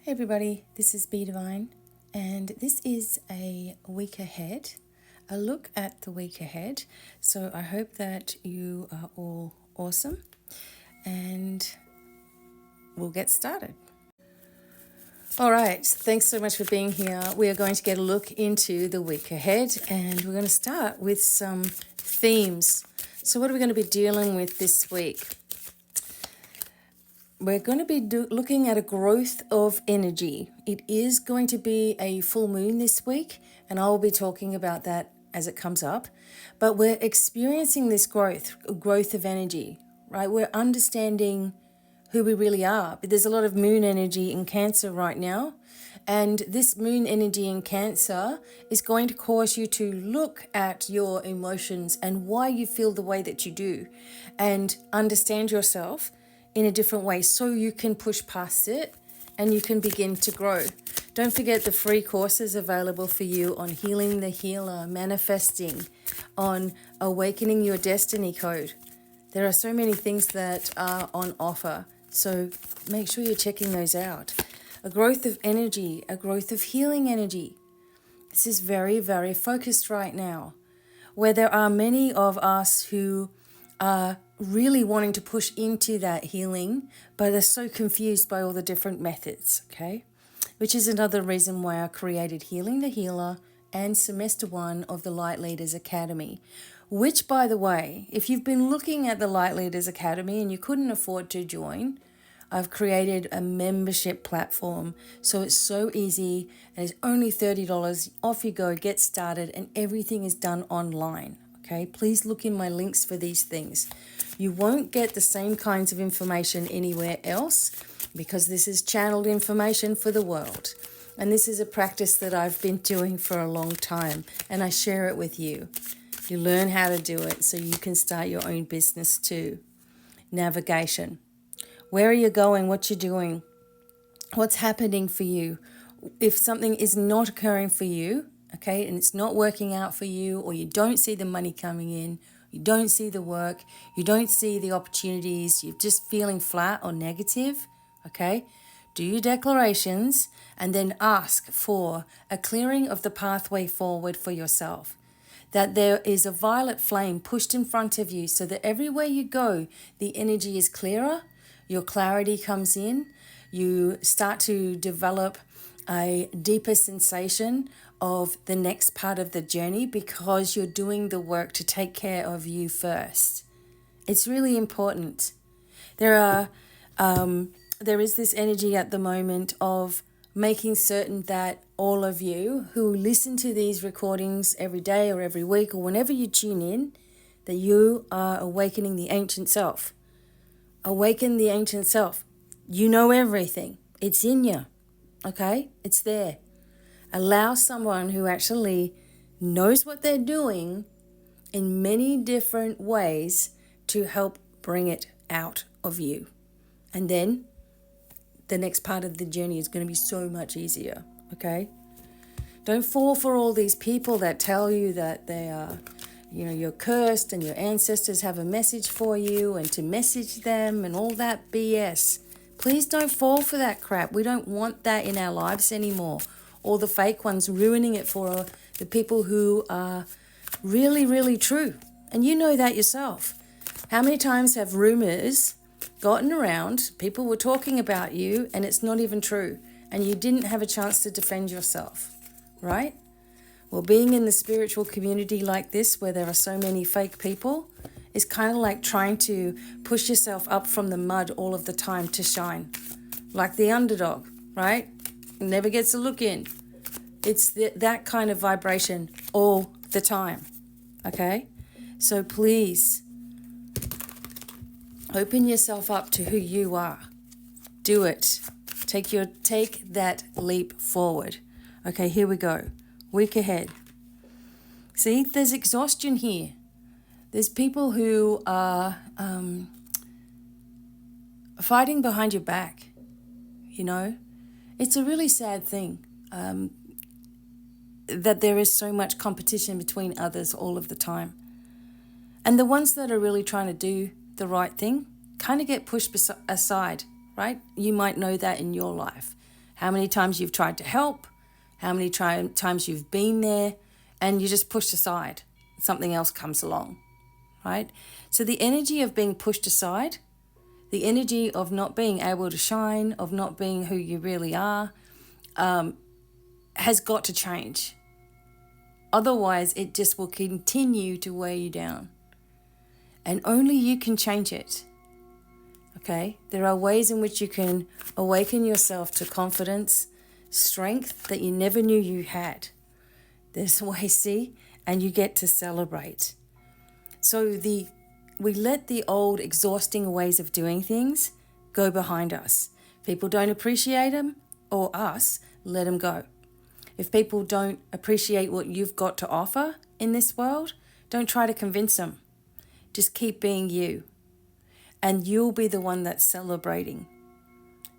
Hey everybody, this is Bdevine, and this is a week ahead, a look at the week ahead. So I hope that you are all awesome, and we'll get started. All right, thanks so much for being here. We are going to get a look into the week ahead, and we're going to start with some themes. So what are we going to be dealing with this week? We're going to be looking at a growth of energy. It is going to be a full moon this week, and I'll be talking about that as it comes up. But we're experiencing this growth of energy, right? We're understanding who we really are. There's a lot of moon energy in Cancer right now, and this moon energy in Cancer is going to cause you to look at your emotions and why you feel the way that you do, and understand yourself in a different way so you can push past it and you can begin to grow. Don't forget the free courses available for you on healing the healer, manifesting, on awakening your destiny code. There are so many things that are on offer, so make sure you're checking those out. A growth of energy, a growth of healing energy. This is very, very focused right now, where there are many of us who are really wanting to push into that healing, but are so confused by all the different methods, okay? Which is another reason why I created Healing the Healer and Semester 1 of the Light Leaders Academy. Which, by the way, if you've been looking at the Light Leaders Academy and you couldn't afford to join, I've created a membership platform. So it's so easy, and it's only $30. Off you go, get started, and everything is done online. Okay, please look in my links for these things. You won't get the same kinds of information anywhere else because this is channeled information for the world. And this is a practice that I've been doing for a long time, and I share it with you. You learn how to do it so you can start your own business too. Navigation. Where are you going? What you're doing? What's happening for you? If something is not occurring for you, okay, and it's not working out for you, or you don't see the money coming in, you don't see the work, you don't see the opportunities, you're just feeling flat or negative, okay, do your declarations and then ask for a clearing of the pathway forward for yourself. That there is a violet flame pushed in front of you so that everywhere you go, the energy is clearer, your clarity comes in, you start to develop a deeper sensation of the next part of the journey because you're doing the work to take care of you first. It's really important. There is this energy at the moment of making certain that all of you who listen to these recordings every day or every week or whenever you tune in, that you are awakening the ancient self. Awaken the ancient self. You know everything. It's in you. Okay? It's there. Allow someone who actually knows what they're doing in many different ways to help bring it out of you. And then the next part of the journey is going to be so much easier. Okay? Don't fall for all these people that tell you that they are, you're cursed and your ancestors have a message for you and to message them and all that BS. Please don't fall for that crap. We don't want that in our lives anymore. All the fake ones ruining it for the people who are really, really true. And you know that yourself. How many times have rumors gotten around, people were talking about you, and it's not even true, and you didn't have a chance to defend yourself, right? Well, being in the spiritual community like this, where there are so many fake people, is kind of like trying to push yourself up from the mud all of the time to shine. Like the underdog, right? Never gets a look in. It's that kind of vibration all the time, okay? So please, open yourself up to who you are. Do it. Take that leap forward. Okay, here we go. Week ahead. See, there's exhaustion here. There's people who are fighting behind your back, It's a really sad thing that there is so much competition between others all of the time. And the ones that are really trying to do the right thing kind of get pushed aside, right? You might know that in your life. How many times you've tried to help, how many times you've been there, and you just pushed aside. Something else comes along, right? So the energy of being pushed aside, the energy of not being able to shine, of not being who you really are, has got to change. Otherwise, it just will continue to weigh you down. And only you can change it. Okay? There are ways in which you can awaken yourself to confidence, strength that you never knew you had. There's ways, see? And you get to celebrate. So we let the old exhausting ways of doing things go behind us. People don't appreciate them, or us, let them go. If people don't appreciate what you've got to offer in this world, don't try to convince them. Just keep being you. And you'll be the one that's celebrating.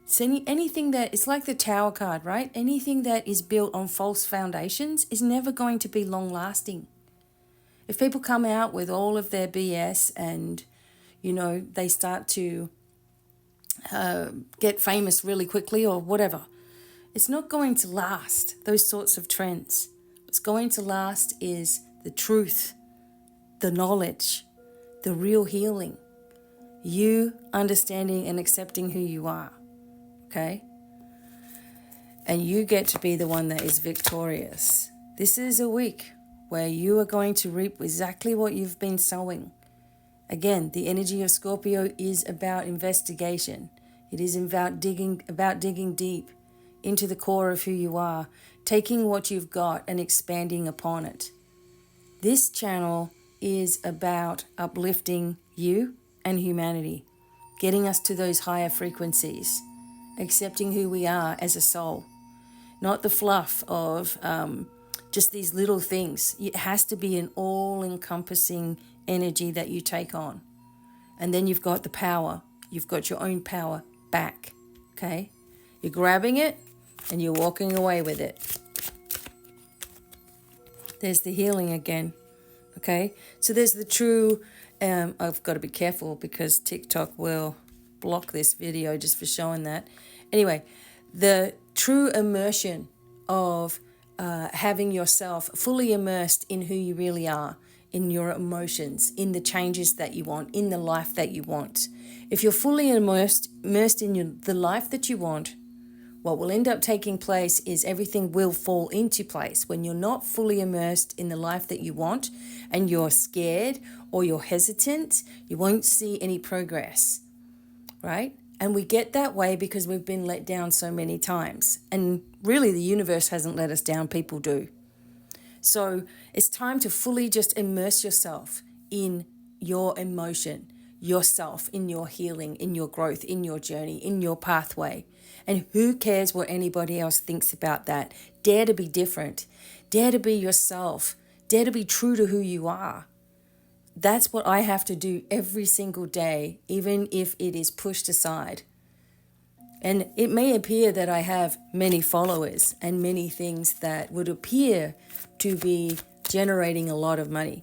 So anything that, it's like the Tower card, right? Anything that is built on false foundations is never going to be long lasting. If people come out with all of their BS and, they start to get famous really quickly or whatever, it's not going to last, those sorts of trends. What's going to last is the truth, the knowledge, the real healing. You understanding and accepting who you are, okay? And you get to be the one that is victorious. This is a week where you are going to reap exactly what you've been sowing. Again, the energy of Scorpio is about investigation. It is about digging deep into the core of who you are, taking what you've got and expanding upon it. This channel is about uplifting you and humanity, getting us to those higher frequencies, accepting who we are as a soul, not the fluff of just these little things. It has to be an all-encompassing energy that you take on. And then you've got the power. You've got your own power back, okay? You're grabbing it and you're walking away with it. There's the healing again, okay? So there's the true, I've got to be careful because TikTok will block this video just for showing that. Anyway, the true immersion of having yourself fully immersed in who you really are, in your emotions, in the changes that you want, in the life that you want. If you're fully immersed in the life that you want, what will end up taking place is everything will fall into place. When you're not fully immersed in the life that you want and you're scared or you're hesitant, you won't see any progress, right? And we get that way because we've been let down so many times. And really the universe hasn't let us down, people do. So it's time to fully just immerse yourself in your emotion, yourself, in your healing, in your growth, in your journey, in your pathway. And who cares what anybody else thinks about that? Dare to be different. Dare to be yourself. Dare to be true to who you are. That's what I have to do every single day, even if it is pushed aside. And it may appear that I have many followers and many things that would appear to be generating a lot of money.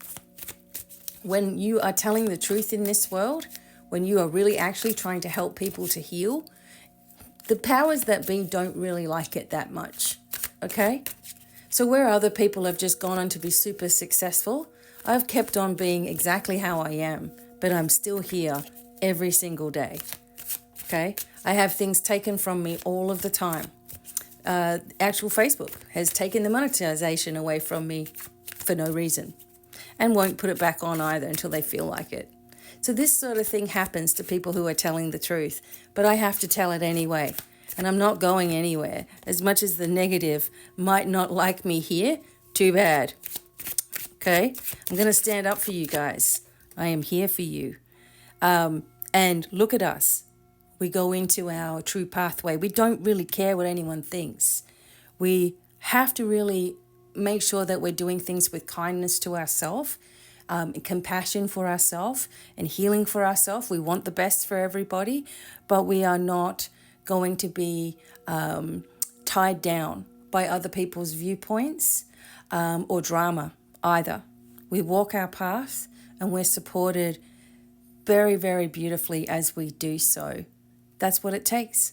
When you are telling the truth in this world, when you are really actually trying to help people to heal, the powers that be don't really like it that much, okay? So where other people have just gone on to be super successful, I've kept on being exactly how I am, but I'm still here every single day, okay? I have things taken from me all of the time. Actual Facebook has taken the monetization away from me for no reason and won't put it back on either until they feel like it. So this sort of thing happens to people who are telling the truth, but I have to tell it anyway, and I'm not going anywhere. As much as the negative might not like me here, too bad. Okay? I'm going to stand up for you guys. I am here for you. And look at us. We go into our true pathway. We don't really care what anyone thinks. We have to really make sure that we're doing things with kindness to ourselves, compassion for ourselves, and healing for ourselves. We want the best for everybody, but we are not going to be tied down by other people's viewpoints or drama either. We walk our path and we're supported very, very beautifully as we do so. That's what it takes.